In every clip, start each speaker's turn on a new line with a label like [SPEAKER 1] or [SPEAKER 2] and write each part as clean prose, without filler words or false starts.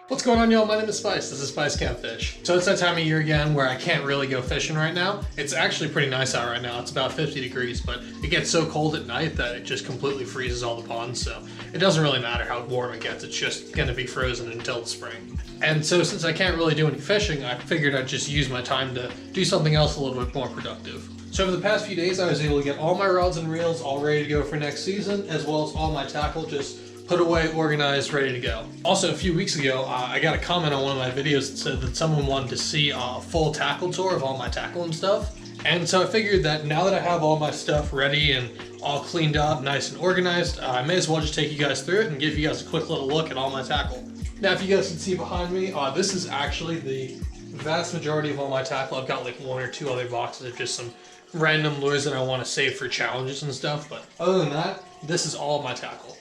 [SPEAKER 1] What's going on, y'all? My name is Spice. This is Spice Can't Fish. So it's that time of year again where I can't really go fishing right now. It's actually pretty nice out right now. It's about 50 degrees, but it gets so cold at night that it just completely freezes all the ponds. So it doesn't really matter how warm it gets. It's just going to be frozen until the spring. And so since I can't really do any fishing, I figured I'd just use my time to do something else a little bit more productive. So over the past few days, I was able to get all my rods and reels all ready to go for next season, as well as all my tackle just put away, organized, ready to go. Also, a few weeks ago, I got a comment on one of my videos that said that someone wanted to see a full tackle tour of all my tackle and stuff. And so I figured that now that I have all my stuff ready and all cleaned up, nice and organized, I may as well just take you guys through it and give you guys a quick little look at all my tackle. Now, if you guys can see behind me, this is actually the vast majority of all my tackle. I've got like one or two other boxes of just some random lures that I want to save for challenges and stuff. But other than that, this is all of my tackle.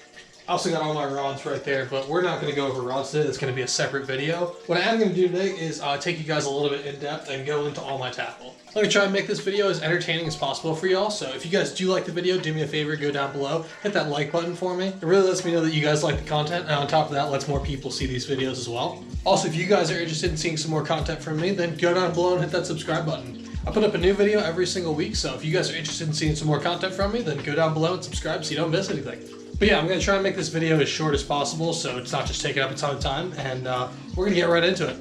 [SPEAKER 1] I also got all my rods right there, but we're not going to go over rods today. That's going to be a separate video. What I am going to do today is take you guys a little bit in depth and go into all my tackle. Let me try and make this video as entertaining as possible for y'all. So if you guys do like the video, do me a favor, go down below, hit that like button for me. It really lets me know that you guys like the content, and on top of that, lets more people see these videos as well. Also, if you guys are interested in seeing some more content from me, then go down below and hit that subscribe button. I put up a new video every single week, so if you guys are interested in seeing some more content from me, then go down below and subscribe so you don't miss anything. But yeah, I'm going to try and make this video as short as possible so it's not just taking up a ton of time, and we're going to get right into it.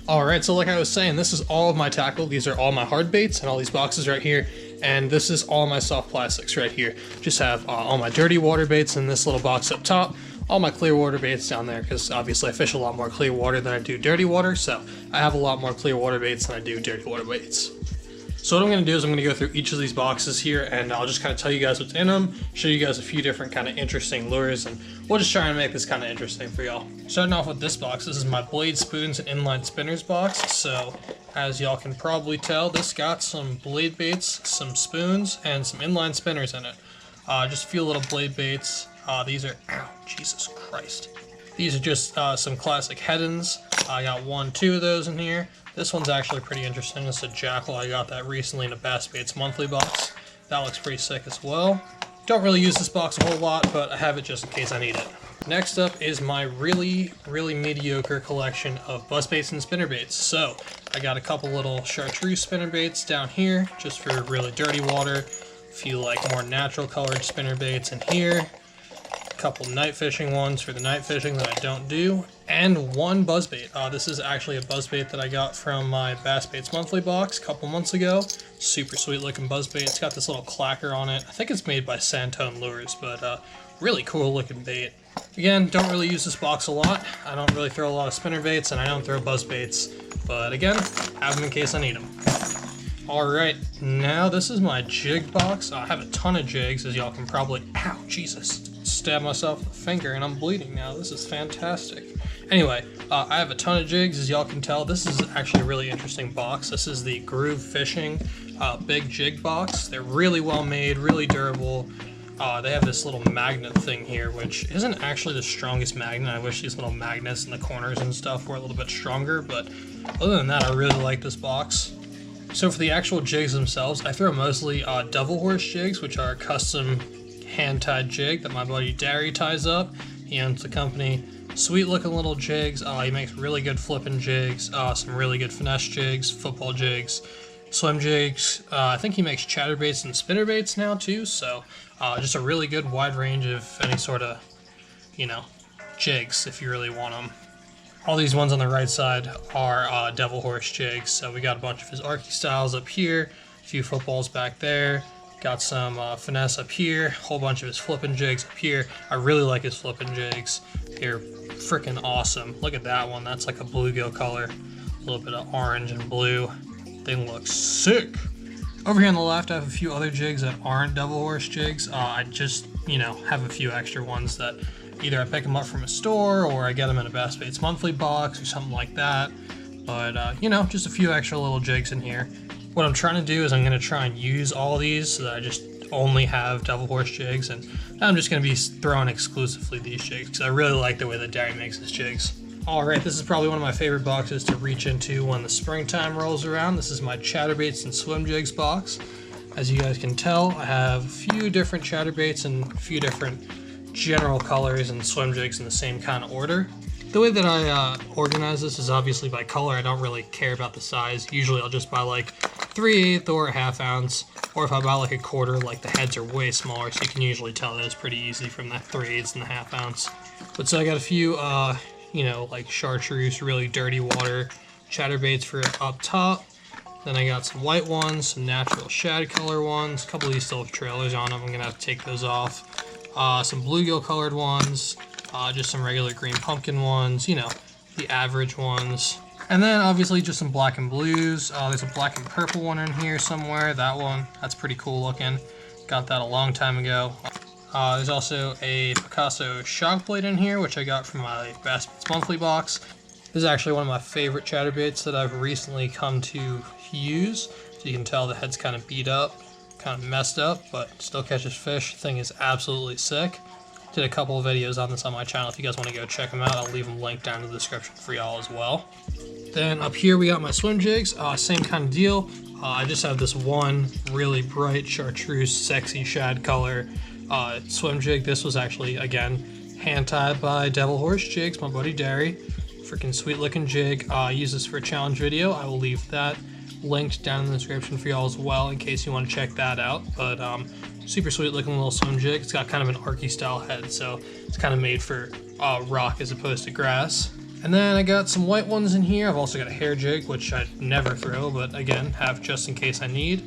[SPEAKER 1] Alright, so like I was saying, this is all of my tackle. These are all my hard baits and all these boxes right here, and this is all my soft plastics right here. Just have all my dirty water baits in this little box up top, all my clear water baits down there, because obviously I fish a lot more clear water than I do dirty water, so I have a lot more clear water baits than I do dirty water baits. So what I'm going to do is I'm going to go through each of these boxes here, and I'll just kind of tell you guys what's in them, show you guys a few different kind of interesting lures, and we'll just try and make this kind of interesting for y'all. Starting off with this box, this is my blade spoons and inline spinners box. So as y'all can probably tell, this got some blade baits, some spoons, and some inline spinners in it. Just a few little blade baits. These are, ow, Jesus Christ. These are just some classic head-ins. I got two of those in here. This one's actually pretty interesting. This is a jackal. I got that recently in a Bassbaits monthly box. That looks pretty sick as well. Don't really use this box a whole lot, but I have it just in case I need it. Next up is my really mediocre collection of buzzbaits and spinnerbaits. So I got a couple little chartreuse spinnerbaits down here, just for really dirty water. A few like more natural colored spinnerbaits in here. Couple night fishing ones for the night fishing that I don't do, and one buzzbait. This is actually a buzzbait that I got from my Bassbaits monthly box a couple months ago. Super sweet looking buzzbait. It's got this little clacker on it. I think it's made by Santone Lures, but really cool looking bait. Again, don't really use this box a lot. I don't really throw a lot of spinnerbaits, and I don't throw buzzbaits, but again, have them in case I need them. Alright, now this is my jig box. I have a ton of jigs, as y'all can probably, ow, Jesus, stab myself with a finger and I'm bleeding now. This is fantastic. Anyway, I have a ton of jigs, as y'all can tell. This is actually a really interesting box. This is the Groove Fishing big jig box. They're really well made, really durable. They have this little magnet thing here, which isn't actually the strongest magnet. I wish these little magnets in the corners and stuff were a little bit stronger, but other than that, I really like this box. So for the actual jigs themselves, I throw mostly Devil Horse jigs, which are a custom hand-tied jig that my buddy Derry ties up. He owns the company. Sweet looking little jigs. He makes really good flipping jigs, some really good finesse jigs, football jigs, swim jigs. I think he makes chatterbaits and spinnerbaits now too, so just a really good wide range of any sort of, jigs if you really want them. All these ones on the right side are Devil Horse jigs. So we got a bunch of his Arky styles up here, a few footballs back there, got some finesse up here, a whole bunch of his flipping jigs up here. I really like his flipping jigs. They're freaking awesome. Look at that one. That's like a bluegill color, a little bit of orange and blue. They look sick. Over here on the left, I have a few other jigs that aren't Devil Horse jigs. I just, have a few extra ones that either I pick them up from a store or I get them in a Bassbaits monthly box or something like that. But, just a few extra little jigs in here. What I'm trying to do is I'm going to try and use all these so that I just only have Devil Horse jigs, and I'm just going to be throwing exclusively these jigs because I really like the way that Derry makes his jigs. Alright, this is probably one of my favorite boxes to reach into when the springtime rolls around. This is my Chatterbaits and Swim Jigs box. As you guys can tell, I have a few different Chatterbaits and a few different general colors and swim jigs in the same kind of order. The way that I organize this is obviously by color. I don't really care about the size. Usually I'll just buy like 3/8 or a 1/2 ounce, or if I buy like a quarter, like the heads are way smaller, so you can usually tell those pretty easy from the 3/8 and the 1/2 ounce. But so I got a few, you know, like chartreuse, really dirty water chatterbaits for up top. Then I got some white ones, some natural shad color ones. A couple of these still have trailers on them. I'm gonna have to take those off. Some bluegill colored ones. Just some regular green pumpkin ones, you know, the average ones. And then obviously just some black and blues. There's a black and purple one in here somewhere. That one, that's pretty cool looking. Got that a long time ago. There's also a Picasso shock blade in here, which I got from my Bassmates Monthly box. This is actually one of my favorite chatterbaits that I've recently come to use. So you can tell the head's kind of beat up, kind of messed up, but still catches fish. The thing is absolutely sick. Did a couple of videos on this on my channel. If you guys want to go check them out, I'll leave them linked down in the description for y'all as well. Then up here we got my swim jigs. Same kind of deal. I just have this one really bright chartreuse, sexy shad color swim jig. This was actually, again, hand tied by Devil Horse Jigs, my buddy Derry. Freaking sweet looking jig. I use this for a challenge video. I will leave that linked down in the description for y'all as well in case you want to check that out. But super sweet looking little swim jig. It's got kind of an archy style head, so it's kind of made for rock as opposed to grass. And then I got some white ones in here. I've also got a hair jig, which I never throw, but again, have just in case I need.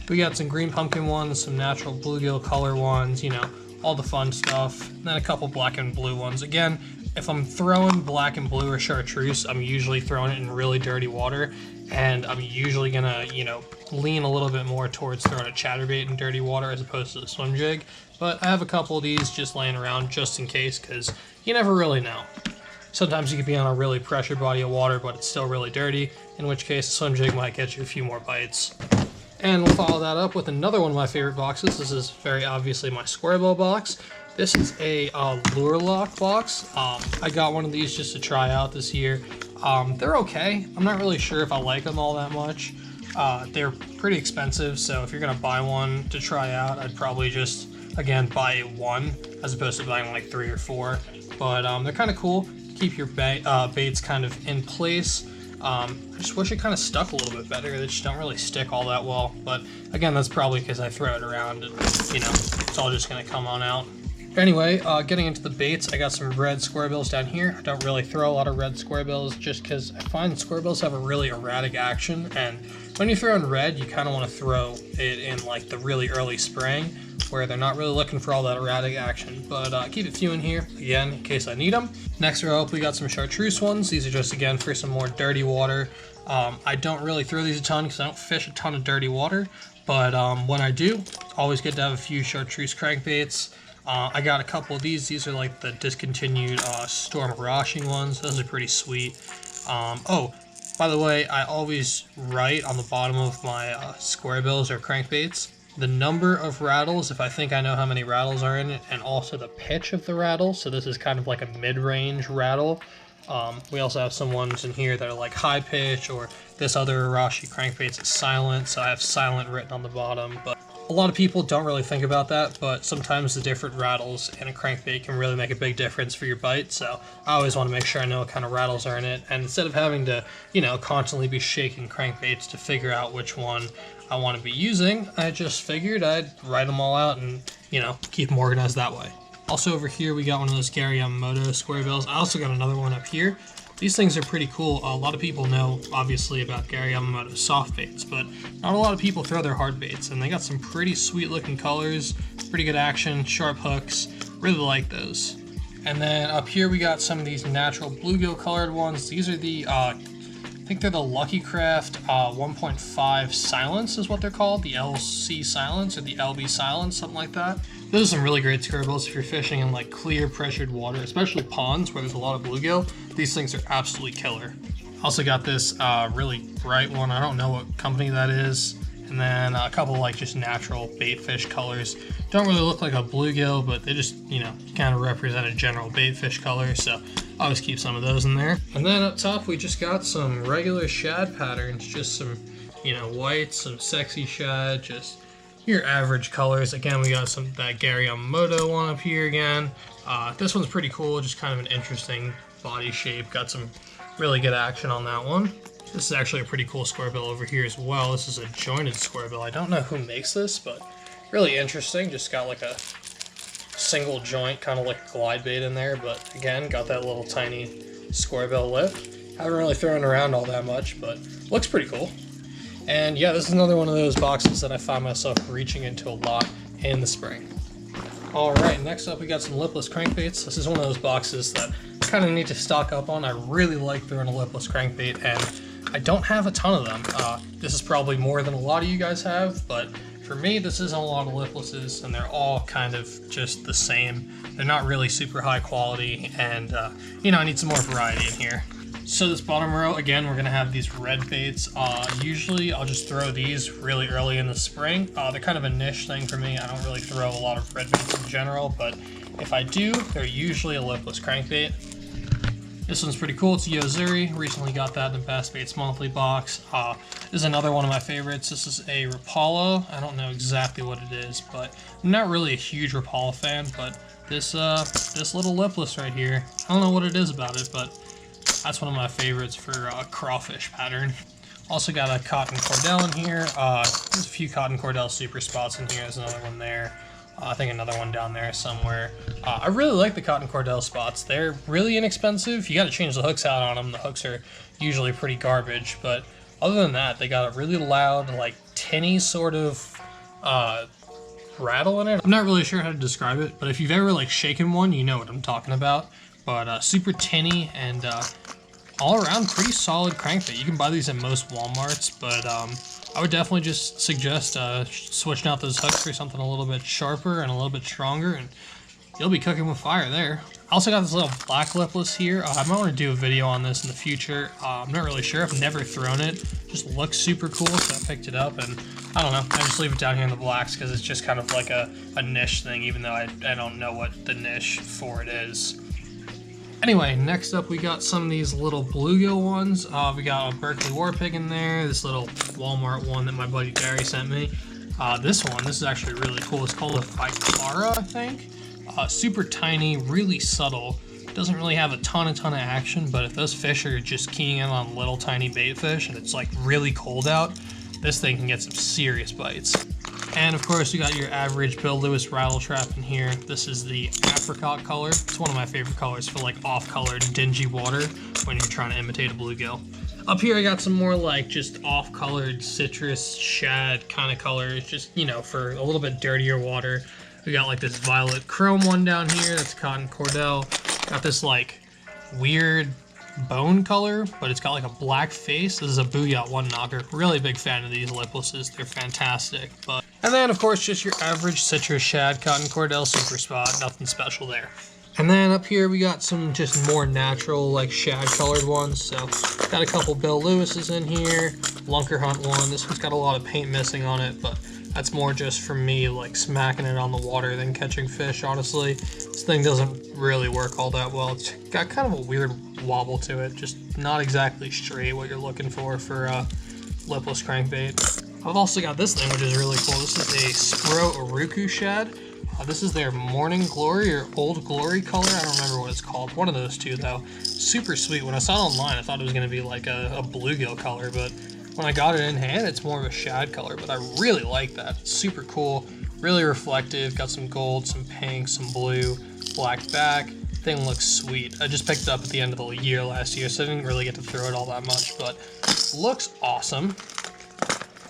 [SPEAKER 1] We got some green pumpkin ones, some natural bluegill color ones, you know, all the fun stuff. And then a couple black and blue ones. Again, if I'm throwing black and blue or chartreuse, I'm usually throwing it in really dirty water, and I'm usually gonna, you know, lean a little bit more towards throwing a chatterbait in dirty water as opposed to the swim jig. But I have a couple of these just laying around just in case, because you never really know. Sometimes you could be on a really pressured body of water, but it's still really dirty, in which case a swim jig might get you a few more bites. And we'll follow that up with another one of my favorite boxes. This is very obviously my square bill box. This is a lure lock box. I got one of these just to try out this year. They're okay. I'm not really sure if I like them all that much. They're pretty expensive, so if you're gonna buy one to try out, I'd probably just, again, buy one as opposed to buying like 3 or 4. But they're kind of cool. Keep your baits kind of in place. I just wish it kind of stuck a little bit better. They just don't really stick all that well. But again, that's probably because I throw it around and, you know, it's all just gonna come on out. Anyway, getting into the baits, I got some red square bills down here. I don't really throw a lot of red square bills just because I find square bills have a really erratic action, and when you throw in red, you kind of want to throw it in like the really early spring where they're not really looking for all that erratic action. But keep a few in here, again, in case I need them. Next row up, we got some chartreuse ones. These are just, again, for some more dirty water. I don't really throw these a ton because I don't fish a ton of dirty water, but when I do, it's always good to have a few chartreuse crankbaits. I got a couple of these. These are like the discontinued Storm Arashi ones. Those are pretty sweet. Oh, by the way, I always write on the bottom of my square bills or crankbaits the number of rattles if I think I know how many rattles are in it, and also the pitch of the rattle. So this is kind of like a mid-range rattle. We also have some ones in here that are like high pitch, or this other Arashi crankbaits is silent, so I have silent written on the bottom. But a lot of people don't really think about that, but sometimes the different rattles in a crankbait can really make a big difference for your bite. So I always want to make sure I know what kind of rattles are in it, and instead of having to, you know, constantly be shaking crankbaits to figure out which one I want to be using, I just figured I'd write them all out and, you know, keep them organized that way. Also over here, we got one of those Gary Yamamoto square bills. I also got another one up here. These things are pretty cool. A lot of people know, obviously, about Gary Yamamoto soft baits, but not a lot of people throw their hard baits, and they got some pretty sweet looking colors, pretty good action, sharp hooks. Really like those. And then up here we got some of these natural bluegill colored ones. These are the, I think they're the Lucky Craft 1.5 Silence is what they're called. The LC Silence or the LB Silence, something like that. Those are some really great square bills if you're fishing in like clear pressured water, especially ponds where there's a lot of bluegill. These things are absolutely killer. Also got this really bright one. I don't know what company that is. And then a couple like just natural bait fish colors. Don't really look like a bluegill, but they just, you know, kind of represent a general bait fish color. So I always keep some of those in there. And then up top, we just got some regular shad patterns. Just some, you know, white, some sexy shad, just your average colors. Again, we got that Gary Yamamoto one up here again. This one's pretty cool, just kind of an interesting body shape. Got some really good action on that one. This is actually a pretty cool square bill over here as well. This is a jointed square bill. I don't know who makes this, but really interesting. Just got like a single joint, kind of like a glide bait in there, but again, got that little tiny square bill lip. Haven't really thrown around all that much, but looks pretty cool. And yeah, this is another one of those boxes that I find myself reaching into a lot in the spring. Alright, next up we got some lipless crankbaits. This is one of those boxes that I kind of need to stock up on. I really like throwing a lipless crankbait, and I don't have a ton of them. This is probably more than a lot of you guys have, but for me, this isn't a lot of liplesses, and they're all kind of just the same. They're not really super high quality, and you know, I need some more variety in here. So this bottom row, again, we're gonna have these red baits. Usually I'll just throw these really early in the spring. They're kind of a niche thing for me. I don't really throw a lot of red baits in general, but if I do, they're usually a lipless crankbait. This one's pretty cool. It's a Yozuri. Recently got that in the Bass Baits monthly box. This is another one of my favorites. This is a Rapala. I don't know exactly what it is, but I'm not really a huge Rapala fan, but this little lipless right here, I don't know what it is about it, but that's one of my favorites for crawfish pattern. Also got a cotton cordell in here. There's a few cotton cordell super spots in here. There's another one there. I think another one down there somewhere. I really like the cotton cordell spots. They're really inexpensive. You got to change the hooks out on them. The hooks are usually pretty garbage, but other than that, they got a really loud, like tinny sort of rattle in it. I'm not really sure how to describe it, but if you've ever like shaken one, you know what I'm talking about. But super tinny and all around pretty solid crankbait. You can buy these at most Walmarts, but I would definitely just suggest switching out those hooks for something a little bit sharper and a little bit stronger, and you'll be cooking with fire there. I also got this little black lipless here. I might want to do a video on this in the future. I'm not really sure. I've never thrown it. Just looks super cool, so I picked it up, and I don't know. I just leave it down here in the blacks because it's just kind of like a niche thing, even though I don't know what the niche for it is. Anyway, next up we got some of these little bluegill ones. We got a Berkeley War Pig in there, this little Walmart one that my buddy Gary sent me. This is actually really cool. It's called a Ficara, I think. Super tiny, really subtle. Doesn't really have a ton of action, but if those fish are just keying in on little tiny bait fish and it's like really cold out, this thing can get some serious bites. And of course, you got your average Bill Lewis rattle trap in here. This is the apricot color. It's one of my favorite colors for like off-colored, dingy water when you're trying to imitate a bluegill. Up here, I got some more like just off-colored citrus shad kind of colors, just, you know, for a little bit dirtier water. We got like this violet chrome one down here. That's cotton cordell. Got this like weird bone color, but it's got like a black face. This is a Booyah one knocker. Really big fan of these liplesses. They're fantastic. And then of course just your average citrus shad cotton cordell super spot. Nothing special there. And then up here we got some just more natural like shad colored ones. So got a couple Bill Lewis's in here. Lunker Hunt one. This one's got a lot of paint missing on it, but that's more just for me like smacking it on the water than catching fish, honestly. This thing doesn't really work all that well. It's got kind of a weird wobble to it, just not exactly straight what you're looking for lipless crankbait. I've also got this thing, which is really cool. This is a Spro Uruku shad. This is their Morning Glory or Old Glory color. I don't remember what it's called. One of those two, though. Super sweet. When I saw it online, I thought it was going to be like a bluegill color, but when I got it in hand, it's more of a shad color, but I really like that. It's super cool, really reflective. Got some gold, some pink, some blue, black back. Thing looks sweet. I just picked it up at the end of the year last year, so I didn't really get to throw it all that much, but looks awesome.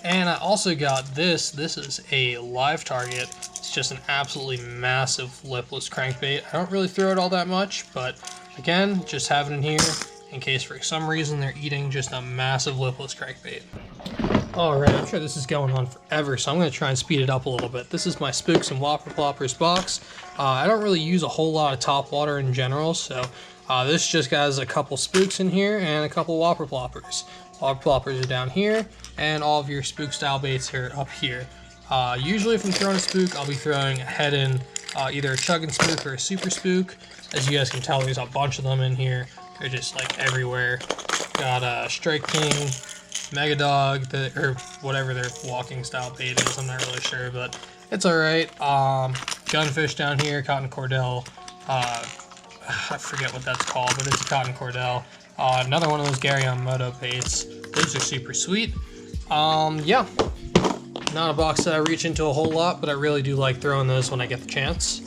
[SPEAKER 1] And I also got this. This is a live target. It's just an absolutely massive lipless crankbait. I don't really throw it all that much, but again, just have it in here in case for some reason they're eating just a massive lipless crankbait. Alright, I'm sure this is going on forever, so I'm going to try and speed it up a little bit. This is my Spooks and Whopper Ploppers box. I don't really use a whole lot of topwater in general, so this just has a couple Spooks in here and a couple Whopper Ploppers. Whopper Ploppers are down here, and all of your Spook style baits are up here. Usually if I'm throwing a Spook, I'll be throwing a head in either a chugging Spook or a super Spook. As you guys can tell, there's a bunch of them in here. They're just like everywhere. Got Strike King, Mega Dog, or whatever their walking style bait is. I'm not really sure, but it's alright. Gunfish down here, Cotton Cordell, I forget what that's called, but it's a cotton cordell. Another one of those Gary Moto baits. Those are super sweet. Yeah, not a box that I reach into a whole lot, but I really do like throwing those when I get the chance.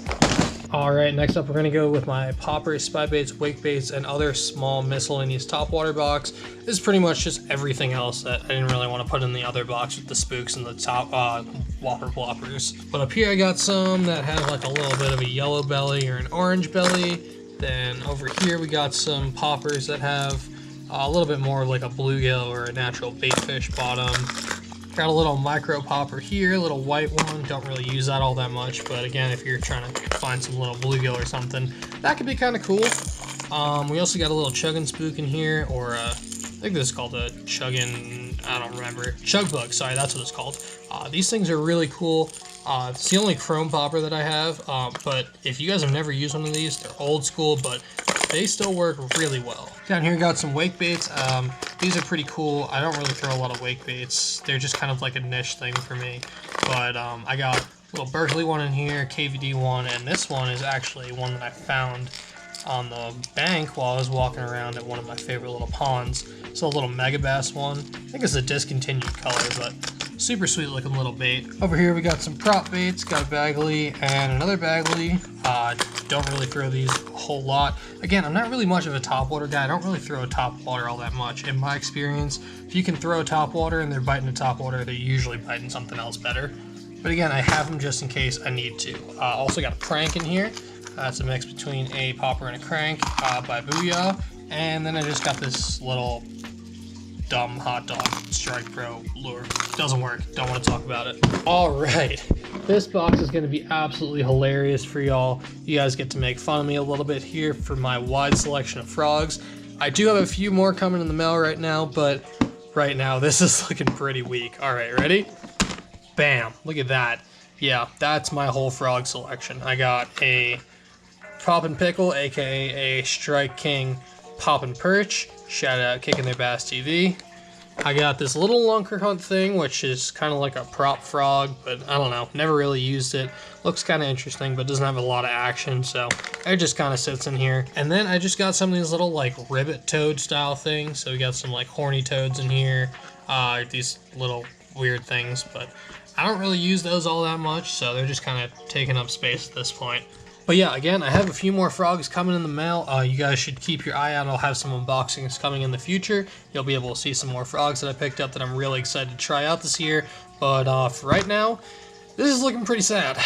[SPEAKER 1] All right, next up we're gonna go with my poppers, spy baits, wake baits, and other small miscellaneous topwater box. This is pretty much just everything else that I didn't really want to put in the other box with the spooks and the top whopper bloppers. But up here I got some that have like a little bit of a yellow belly or an orange belly. Then over here we got some poppers that have a little bit more like a bluegill or a natural baitfish bottom. Got a little micro popper here, a little white one. Don't really use that all that much, but again, if you're trying to find some little bluegill or something, that could be kind of cool. We also got a little chugging spook in here, or I think this is called a chugging, I don't remember. Chug bug, sorry, that's what it's called. These things are really cool. It's the only chrome popper that I have, but if you guys have never used one of these, they're old school, but they still work really well. Down here, got some wake baits. These are pretty cool. I don't really throw a lot of wake baits. They're just kind of like a niche thing for me. But I got a little Berkeley one in here, KVD one, and this one is actually one that I found on the bank while I was walking around at one of my favorite little ponds. It's a little Mega Bass one. I think it's a discontinued color, but super sweet looking little bait. Over here we got some prop baits, got a Bagley and another Bagley. Don't really throw these a whole lot. Again, I'm not really much of a topwater guy. I don't really throw a topwater all that much. In my experience, if you can throw a topwater and they're biting a topwater, they're usually biting something else better. But again, I have them just in case I need to. Also got a crank in here. It's a mix between a popper and a crank by Booyah. And then I just got this little dumb hot dog Strike Pro lure. Doesn't work. Don't want to talk about it. All right. This box is going to be absolutely hilarious for y'all. You guys get to make fun of me a little bit here for my wide selection of frogs. I do have a few more coming in the mail right now, but right now this is looking pretty weak. All right, ready? Bam. Look at that. Yeah, that's my whole frog selection. I got a Poppin' Pickle, aka a Strike King Poppin' Perch. Shout out Kicking Their Bass TV. I got this little lunker hunt thing, which is kind of like a prop frog, but I don't know, never really used it. Looks kind of interesting, but doesn't have a lot of action, so it just kind of sits in here. And then I just got some of these little like ribbit toad style things. So we got some like horny toads in here, these little weird things, but I don't really use those all that much, so they're just kind of taking up space at this point. But yeah, again, I have a few more frogs coming in the mail. You guys should keep your eye out. I'll have some unboxings coming in the future. You'll be able to see some more frogs that I picked up that I'm really excited to try out this year. But for right now, this is looking pretty sad.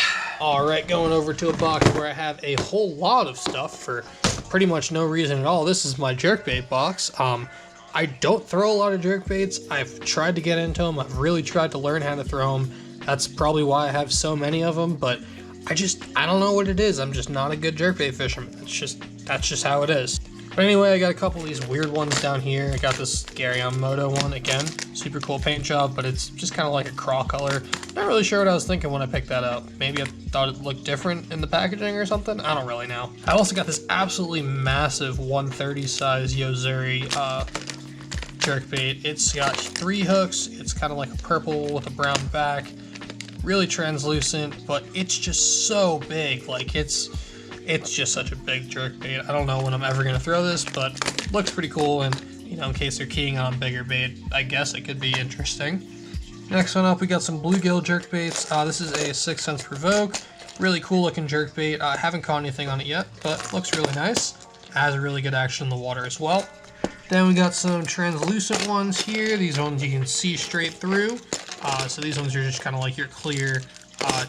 [SPEAKER 1] All right, going over to a box where I have a whole lot of stuff for pretty much no reason at all. This is my jerkbait box. I don't throw a lot of jerkbaits. I've tried to get into them. I've really tried to learn how to throw them. That's probably why I have so many of them, but I don't know what it is. I'm just not a good jerkbait fisherman. That's just how it is. But anyway, I got a couple of these weird ones down here. I got this Gary Moto one again. Super cool paint job, but it's just kind of like a craw color. Not really sure what I was thinking when I picked that up. Maybe I thought it looked different in the packaging or something. I don't really know. I also got this absolutely massive 130 size Yozuri jerkbait. It's got 3 hooks. It's kind of like a purple with a brown back. Really translucent, but it's just so big. Like it's just such a big jerkbait. I don't know when I'm ever gonna throw this, but looks pretty cool. And you know, in case they're keying on bigger bait, I guess it could be interesting. Next one up, we got some bluegill jerkbaits. This is a 6 cents provoke. Really cool looking jerkbait. I haven't caught anything on it yet, but looks really nice. Has a really good action in the water as well. Then we got some translucent ones here. These ones you can see straight through. So these ones are just kind of like your clear,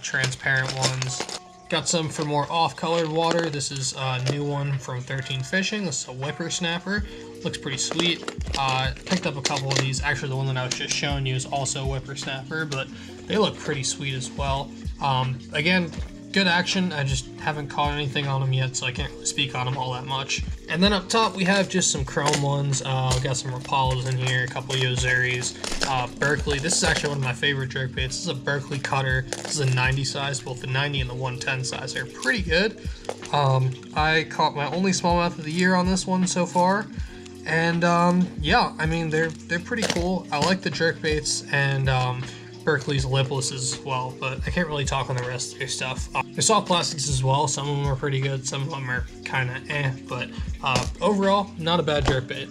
[SPEAKER 1] transparent ones. Got some for more off-colored water. This is a new one from 13 Fishing. This is a whippersnapper. Looks pretty sweet. Picked up a couple of these. Actually, the one that I was just showing you is also a whippersnapper, but they look pretty sweet as well. Again, good action. I just haven't caught anything on them yet, so I can't really speak on them all that much. And then up top, we have just some chrome ones. We got some Rapalas in here, a couple of Yozuris. Berkeley, this is actually one of my favorite jerkbaits. This is a Berkeley cutter. This is a 90 size. Both the 90 and the 110 size. They're pretty good. I caught my only smallmouth of the year on this one so far. And yeah, I mean, they're pretty cool. I like the jerkbaits, and Berkeley's Lipless as well, but I can't really talk on the rest of their stuff. Their soft plastics as well, some of them are pretty good, some of them are kind of but overall, not a bad jerkbait.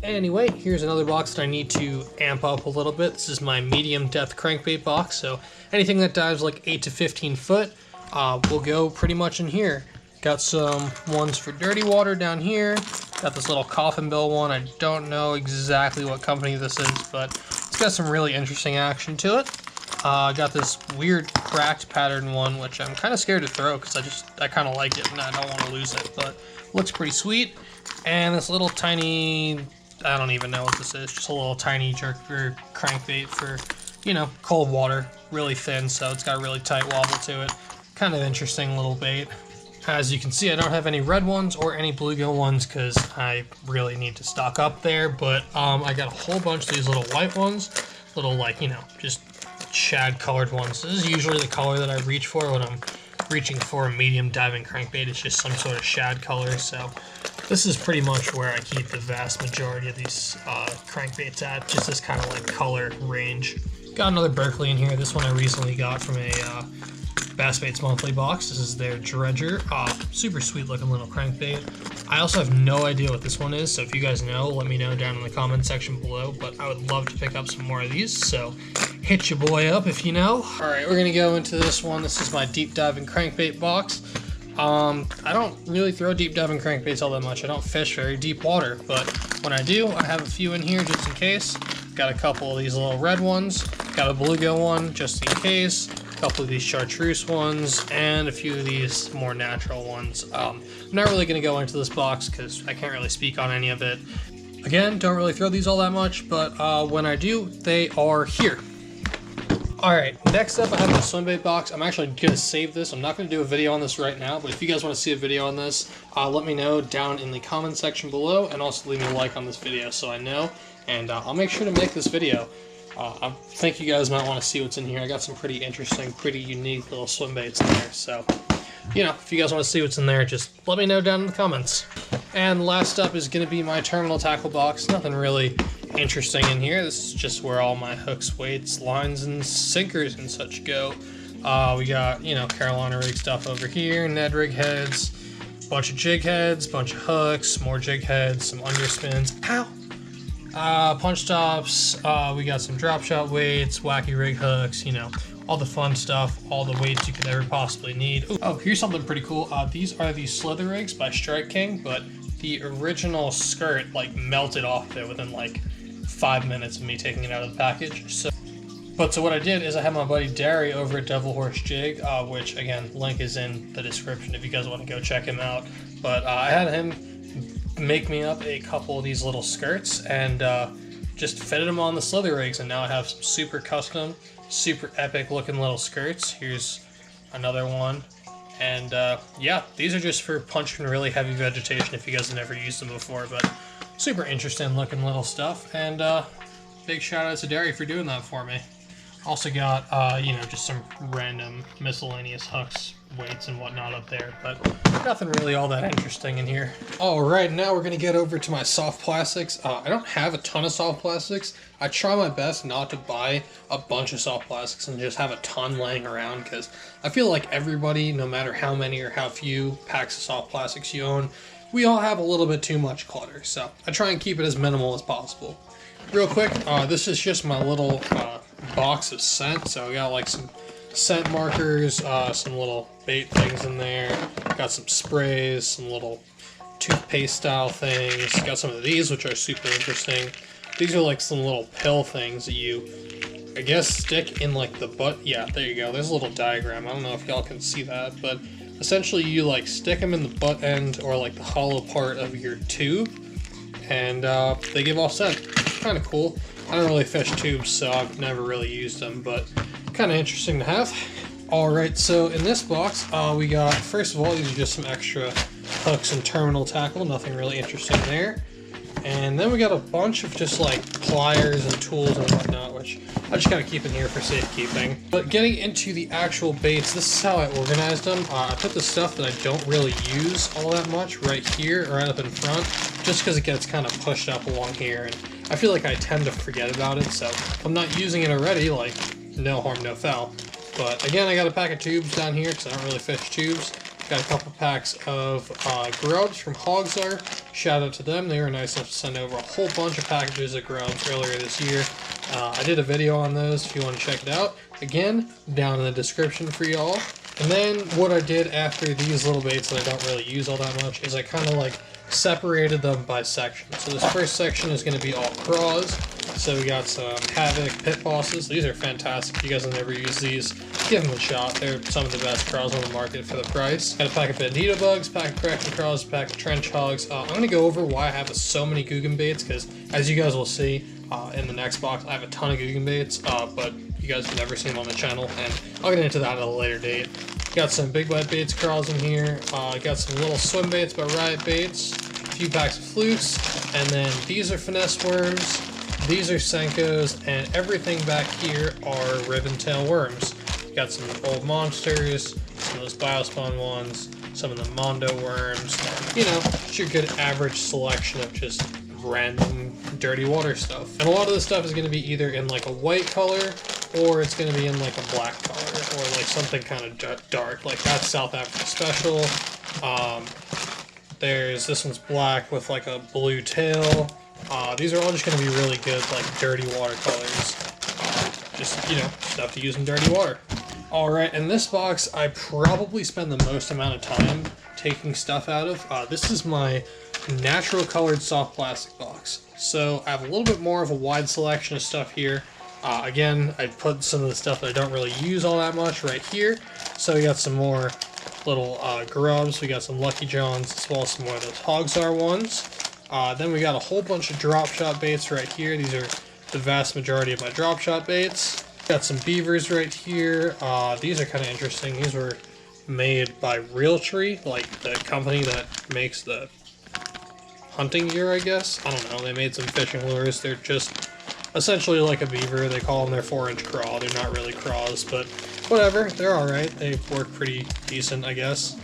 [SPEAKER 1] Anyway, here's another box that I need to amp up a little bit. This is my medium depth crankbait box, so anything that dives like 8 to 15 foot will go pretty much in here. Got some ones for dirty water down here. Got this little coffin bill one. I don't know exactly what company this is, but it's got some really interesting action to it. Got this weird cracked pattern one, which I'm kind of scared to throw because I kind of like it and I don't want to lose it, but looks pretty sweet. And this little tiny, I don't even know what this is, just a little tiny jerk or crankbait for, you know, cold water, really thin, so it's got a really tight wobble to it. Kind of interesting little bait. As you can see, I don't have any red ones or any bluegill ones because I really need to stock up there, but I got a whole bunch of these little white ones, little like, you know, just shad colored ones. This is usually the color that I reach for when I'm reaching for a medium diving crankbait. It's just some sort of shad color, so this is pretty much where I keep the vast majority of these crankbaits at, just this kind of like color range. Got another Berkeley in here. This one I recently got from a Bassbaits monthly box. This is their Dredger. Super sweet looking little crankbait. I also have no idea what this one is, so if you guys know, let me know down in the comment section below, but I would love to pick up some more of these, so hit your boy up if you know. Alright, we're gonna go into this one. This is my deep diving crankbait box. I don't really throw deep diving crankbaits all that much. I don't fish very deep water, but when I do, I have a few in here just in case. Got a couple of these little red ones, got a bluegill one just in case, a couple of these chartreuse ones, and a few of these more natural ones. I'm not really going to go into this box because I can't really speak on any of it. Again, don't really throw these all that much, but when I do, they are here. Alright, next up I have the Swimbait box. I'm actually going to save this. I'm not going to do a video on this right now, but if you guys want to see a video on this, let me know down in the comment section below, and also leave me a like on this video so I know, and I'll make sure to make this video. I think you guys might want to see what's in here. I got some pretty interesting, pretty unique little swim baits in there, so, you know, if you guys want to see what's in there, just let me know down in the comments. And last up is going to be my terminal tackle box. Nothing really interesting in here. This is just where all my hooks, weights, lines, and sinkers and such go. We got, you know, Carolina rig stuff over here, Ned rig heads, bunch of jig heads, bunch of hooks, more jig heads, some underspins, punch tops, we got some drop shot weights, wacky rig hooks, you know, all the fun stuff, all the weights you could ever possibly need. Ooh, oh, here's something pretty cool. These are the Slither rigs by Strike King, but the original skirt like melted off there within like 5 minutes of me taking it out of the package. So what I did is I had my buddy Derry over at Devil Horse Jig, which again, link is in the description if you guys want to go check him out. But I had him make me up a couple of these little skirts and just fitted them on the Slither rigs, and now I have some super custom, super epic looking little skirts. Here's another one. And yeah, these are just for punching really heavy vegetation if you guys have never used them before, but super interesting looking little stuff, and big shout out to Derry for doing that for me. Also got, you know, just some random miscellaneous hooks, weights, and whatnot up there, but nothing really all that interesting in here. Alright, now we're going to get over to my soft plastics. I don't have a ton of soft plastics. I try my best not to buy a bunch of soft plastics and just have a ton laying around, because I feel like everybody, no matter how many or how few packs of soft plastics you own, we all have a little bit too much clutter, so I try and keep it as minimal as possible. Real quick, this is just my little box of scent, so I got like some scent markers, some little bait things in there, got some sprays, some little toothpaste style things, got some of these which are super interesting. These are like some little pill things that you, I guess, stick in like the butt. Yeah, there you go, there's a little diagram. I don't know if y'all can see that, but essentially you like stick them in the butt end or like the hollow part of your tube, and they give off scent. Kind of cool. I don't really fish tubes, so I've never really used them, but kind of interesting to have. Alright, so in this box, we got, first of all, these are just some extra hooks and terminal tackle, nothing really interesting there. And then we got a bunch of just like pliers and tools and whatnot, which I just kind of keep in here for safekeeping. But getting into the actual baits, this is how I organized them. I put the stuff that I don't really use all that much right here, or right up in front, just because it gets kind of pushed up along here, and I feel like I tend to forget about it, so if I'm not using it already, like no harm, no foul. But again, I got a pack of tubes down here because I don't really fish tubes. Got a couple packs of grubs from Hogsar. Shout out to them. They were nice enough to send over a whole bunch of packages of grubs earlier this year. I did a video on those if you want to check it out. Again, down in the description for y'all. And then what I did after these little baits that I don't really use all that much is I kind of like separated them by section. So this first section is going to be all craws. So we got some Havoc pit bosses. These are fantastic. If you guys have never used these, give them a shot. They're some of the best craws on the market for the price. Got a pack of bandito bugs, pack of cracking craws, pack of trench hogs. I'm going to go over why I have so many Googan baits because as you guys will see in the next box, I have a ton of Googan baits, but you guys have never seen them on the channel, and I'll get into that at a later date. Got some big wet baits craws in here. Got some little swim baits by Riot Baits. A few packs of flukes, and then these are finesse worms. These are Senkos, and everything back here are ribbon tail worms. Got some old monsters, some of those biospawn ones, some of the Mondo worms. You know, it's your good average selection of just random dirty water stuff. And a lot of this stuff is going to be either in like a white color, or it's going to be in like a black color, or like something kind of dark. Like that's South Africa Special. There's this one's black with like a blue tail. These are all just going to be really good, like dirty water colors. Just, you know, stuff to use in dirty water. Alright, in this box, I probably spend the most amount of time taking stuff out of. This is my natural colored soft plastic box. So I have a little bit more of a wide selection of stuff here. Again, I put some of the stuff that I don't really use all that much right here. So we got some more little grubs. We got some Lucky Johns, as well as some more of those Hogsar ones. Then we got a whole bunch of drop shot baits right here. These are the vast majority of my drop shot baits. Got some beavers right here. These are kind of interesting. These were made by Realtree, like the company that makes the hunting gear, I guess. I don't know. They made some fishing lures. They're just essentially like a beaver. They call them their 4-inch craw. They're not really craws, but whatever. They're alright. They work pretty decent, I guess.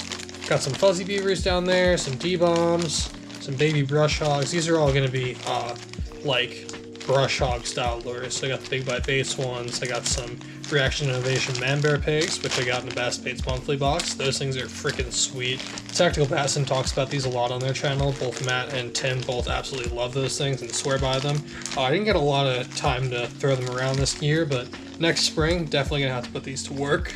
[SPEAKER 1] Got some fuzzy beavers down there, some D-bombs, some baby brush hogs. These are all going to be like brush hog style lures. So I got the Big Bite Baits ones. I got some Reaction Innovation Man Bear Pigs, which I got in the Bass Baits monthly box. Those things are freaking sweet. Tactical Bassin talks about these a lot on their channel. Both Matt and Tim both absolutely love those things and swear by them. I didn't get a lot of time to throw them around this year, but next spring, definitely gonna have to put these to work.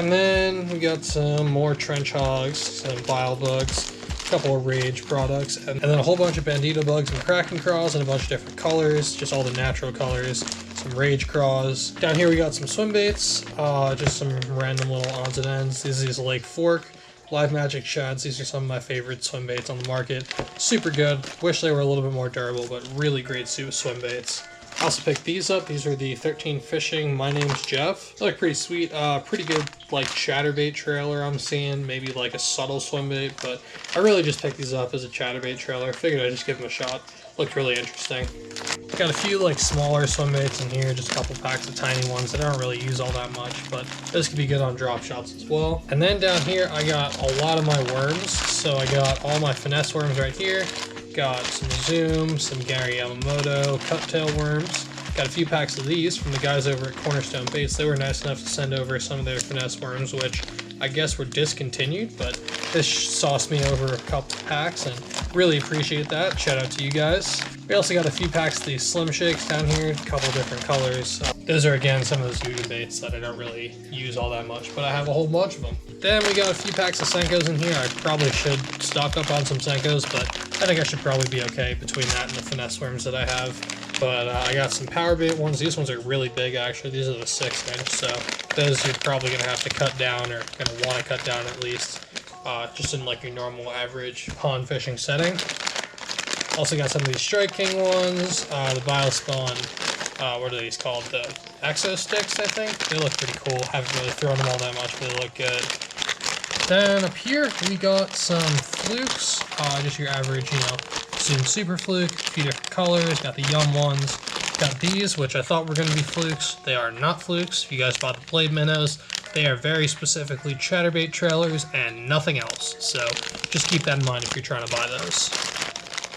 [SPEAKER 1] And then we got some more trench hogs, some bile bugs, a couple of rage products, and then a whole bunch of bandito bugs and kraken craws in a bunch of different colors, just all the natural colors, some rage craws. Down here we got some swim baits, just some random little odds and ends. This is Lake Fork, Live Magic Shads. These are some of my favorite swim baits on the market. Super good. Wish they were a little bit more durable, but really great swim baits. I also picked these up. These are the 13 Fishing My Name's Jeff. They look pretty sweet. Pretty good like chatterbait trailer I'm seeing. Maybe like a subtle swim bait, but I really just picked these up as a chatterbait trailer. Figured I'd just give them a shot. Looked really interesting. Got a few like smaller swim baits in here, just a couple packs of tiny ones that I don't really use all that much, but this could be good on drop shots as well. And then down here I got a lot of my worms. So I got all my finesse worms right here. Got some Zoom, some Gary Yamamoto cuptail worms. Got a few packs of these from the guys over at Cornerstone Baits. They were nice enough to send over some of their finesse worms, which I guess were discontinued, but this sauced me over a couple packs and really appreciate that. Shout out to you guys. We also got a few packs of these Slim Shakes down here, a couple different colors. Those are again some of those Googan baits that I don't really use all that much, but I have a whole bunch of them. Then we got a few packs of Senkos in here. I probably should stock up on some Senkos, but I think I should probably be okay between that and the finesse worms that I have. But I got some power bait ones. These ones are really big actually. These are the 6-inch, so those you're probably gonna have to cut down, or gonna want to cut down at least, just in like your normal average pond fishing setting. Also got some of these Strike King ones, the Biospawn, what are these called? The Exo Sticks, I think. They look pretty cool. Haven't really thrown them all that much, but they look good. Then up here we got some flukes, just your average, you know, Zoom Super Fluke, a few different colors. Got the Yum ones. Got these, which I thought were going to be flukes. They are not flukes. If you guys bought the Blade Minnows, they are very specifically chatterbait trailers and nothing else. So just keep that in mind if you're trying to buy those.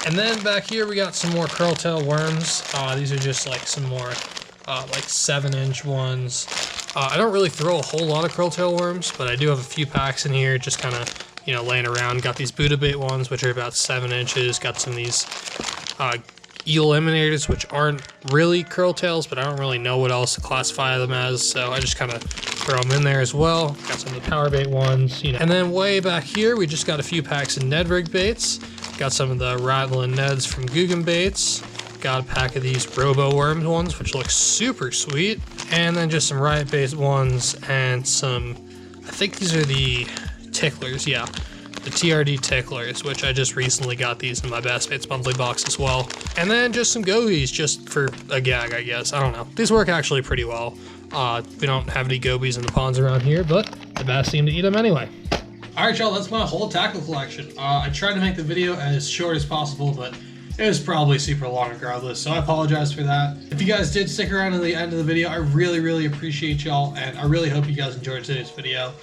[SPEAKER 1] And then back here we got some more curltail worms. These are just like some more like 7-inch ones. I don't really throw a whole lot of curltail worms, but I do have a few packs in here just kind of, you know, laying around. Got these Buddha-bait ones, which are about 7 inches. Got some of these eel eliminators, which aren't really curltails, but I don't really know what else to classify them as, so I just kind of throw them in there as well. Got some of the power bait ones, you know. And then way back here, we just got a few packs of Ned rig baits. Got some of the Rattlin' Neds from Baits. Got a pack of these Robo Worms ones, which look super sweet. And then just some Riot Bait ones and some, I think these are the ticklers, yeah. The TRD ticklers, which I just recently got these in my Bass Baits monthly box as well. And then just some gobies, just for a gag, I guess. I don't know. These work actually pretty well. We don't have any gobies in the ponds around here, but the bass seem to eat them anyway. Alright y'all, that's my whole tackle collection. I tried to make the video as short as possible, but it was probably super long regardless, so I apologize for that. If you guys did stick around to the end of the video, I really appreciate y'all, and I really hope you guys enjoyed today's video.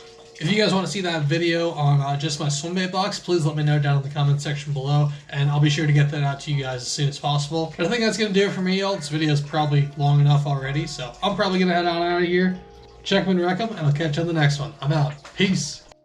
[SPEAKER 1] If you guys want to see that video on just my Swimbait box, please let me know down in the comment section below, and I'll be sure to get that out to you guys as soon as possible. But I think that's going to do it for me, y'all. This video is probably long enough already, so I'm probably going to head on out of here. Check them and wreck them, and I'll catch you on the next one. I'm out. Peace.